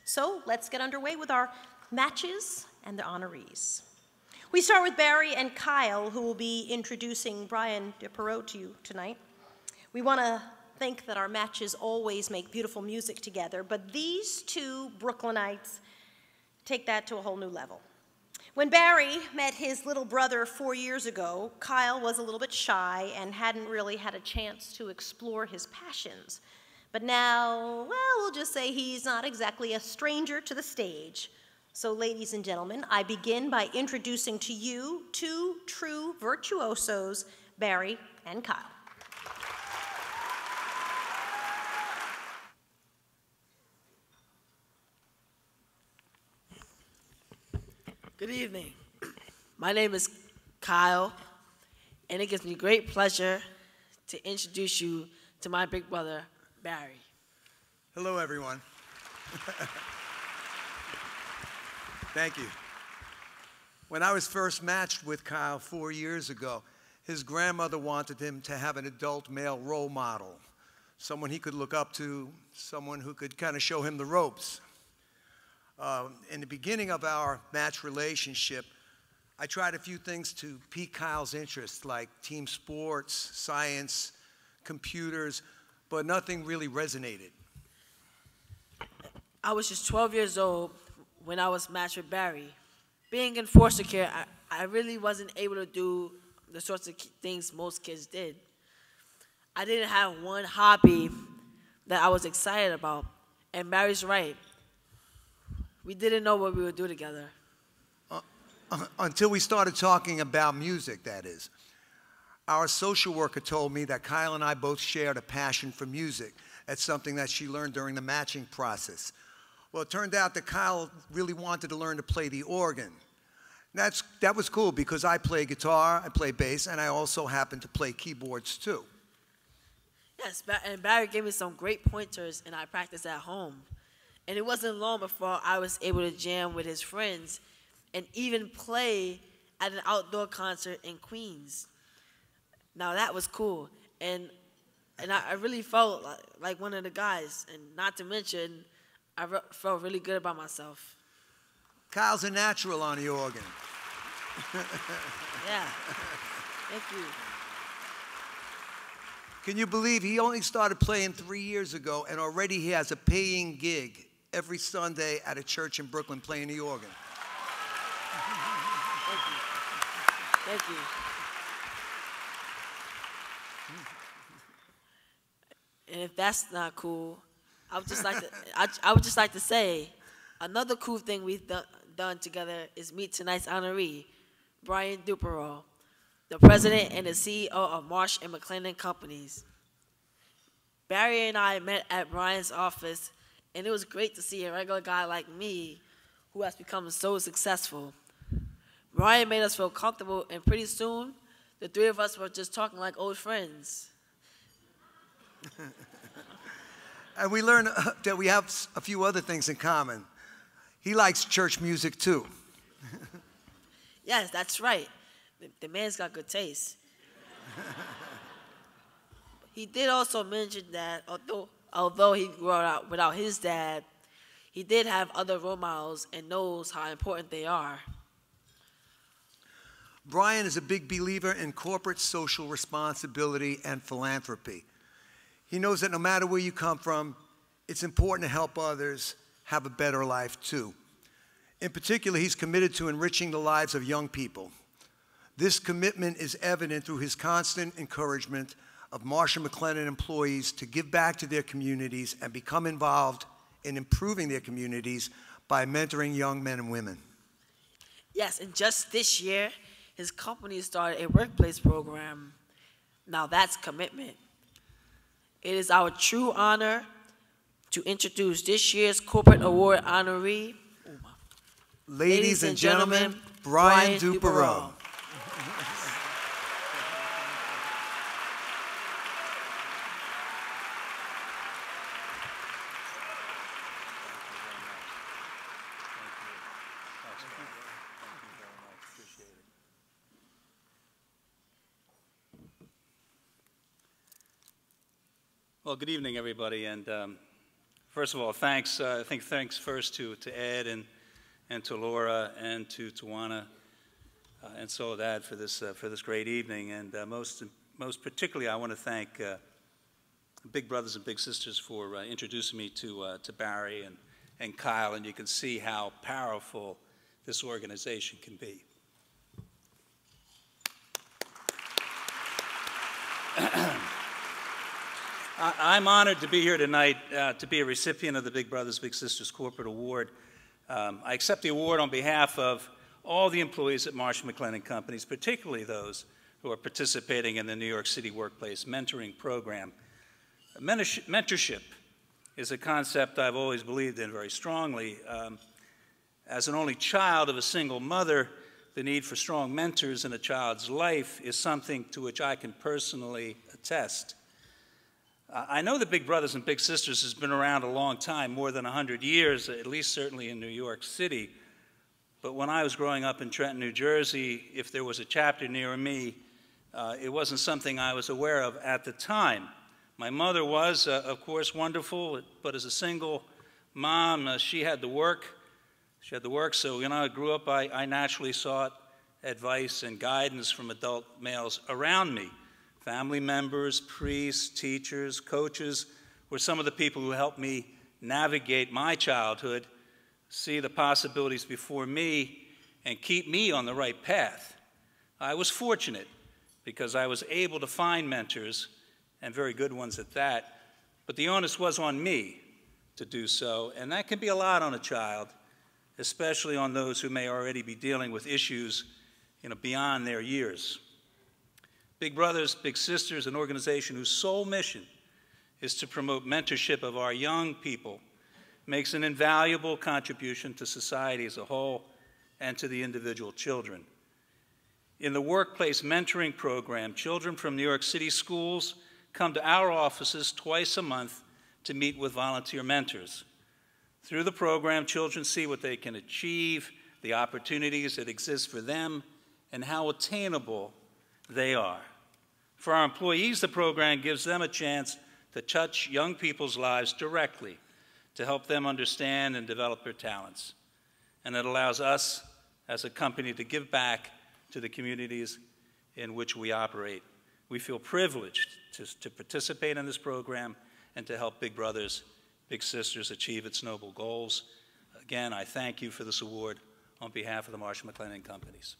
So let's get underway with our matches and the honorees. We start with Barry and Khyl, who will be introducing Brian Duperreault to you tonight. We want to think that our matches always make beautiful music together, but these two Brooklynites take that to a whole new level. When Barry met his little brother 4 years ago, Khyl was a little bit shy and hadn't really had a chance to explore his passions. But now, well, we'll just say he's not exactly a stranger to the stage. So, ladies and gentlemen, I begin by introducing to you two true virtuosos, Barry and Khyl. Good evening. My name is Khyl, and it gives me great pleasure to introduce you to my big brother, Barry. Hello, everyone. Thank you. When I was first matched with Khyl 4 years ago, his grandmother wanted him to have an adult male role model, someone he could look up to, someone who could kind of show him the ropes. In the beginning of our match relationship, I tried a few things to pique Kyl's interest, like team sports, science, computers, but nothing really resonated. I was just 12 years old when I was matched with Barry. Being in foster care, I really wasn't able to do the sorts of things most kids did. I didn't have one hobby that I was excited about, and Barry's right. We didn't know what we would do together. Until we started talking about music, that is. Our social worker told me that Khyl and I both shared a passion for music. That's something that she learned during the matching process. Well, it turned out that Khyl really wanted to learn to play the organ. That was cool because I play guitar, I play bass, and I also happen to play keyboards too. Yes, and Barry gave me some great pointers, and I practiced at home. And it wasn't long before I was able to jam with his friends and even play at an outdoor concert in Queens. Now that was cool, and I really felt like one of the guys, and not to mention, I felt really good about myself. Kyl's a natural on the organ. Yeah, thank you. Can you believe he only started playing 3 years ago, and already he has a paying gig every Sunday at a church in Brooklyn playing the organ? Thank you. Thank you. And if that's not cool, I would just like to say another cool thing we've done together is meet tonight's honoree, Brian Duperreault, the president and the CEO of Marsh and McLennan companies. Barry and I met at Brian's office, and it was great to see a regular guy like me who has become so successful. Brian made us feel comfortable, and pretty soon, the three of us were just talking like old friends. And we learned that we have a few other things in common. He likes church music too. Yes, that's right. The man's got good taste. He did also mention that although he grew up without his dad, he did have other role models and knows how important they are. Brian is a big believer in corporate social responsibility and philanthropy. He knows that no matter where you come from, it's important to help others have a better life too. In particular, he's committed to enriching the lives of young people. This commitment is evident through his constant encouragement of Marsh and McLennan employees to give back to their communities and become involved in improving their communities by mentoring young men and women. Yes, and just this year, his company started a workplace program. Now that's commitment. It is our true honor to introduce this year's corporate award honoree, Ladies and gentlemen, Brian Duperreault. Well, good evening, everybody, and First of all, thanks. I think thanks first to Ed and to Laura and to Tawana and Soledad for this great evening. And most particularly, I want to thank Big Brothers and Big Sisters for introducing me to Barry and Khyl. And you can see how powerful this organization can be. I'm honored to be here tonight to be a recipient of the Big Brothers Big Sisters Corporate Award. I accept the award on behalf of all the employees at Marsh McLennan Companies, particularly those who are participating in the New York City Workplace Mentoring Program. Mentorship is a concept I've always believed in very strongly. As an only child of a single mother, the need for strong mentors in a child's life is something to which I can personally attest. I know the Big Brothers and Big Sisters has been around a long time, more than 100 years, at least certainly in New York City. But when I was growing up in Trenton, New Jersey, if there was a chapter near me, it wasn't something I was aware of at the time. My mother was, of course, wonderful, but as a single mom, she had to work. So when I grew up, I naturally sought advice and guidance from adult males around me. Family members, priests, teachers, coaches were some of the people who helped me navigate my childhood, see the possibilities before me, and keep me on the right path. I was fortunate because I was able to find mentors, and very good ones at that, but the onus was on me to do so, and that can be a lot on a child, especially on those who may already be dealing with issues beyond their years. Big Brothers, Big Sisters, an organization whose sole mission is to promote mentorship of our young people, makes an invaluable contribution to society as a whole and to the individual children. In the workplace mentoring program, children from New York City schools come to our offices twice a month to meet with volunteer mentors. Through the program, children see what they can achieve, the opportunities that exist for them, and how attainable they are. For our employees, the program gives them a chance to touch young people's lives directly to help them understand and develop their talents. And it allows us as a company to give back to the communities in which we operate. We feel privileged to participate in this program and to help Big Brothers, Big Sisters achieve its noble goals. Again, I thank you for this award on behalf of the Marsh McLennan Companies.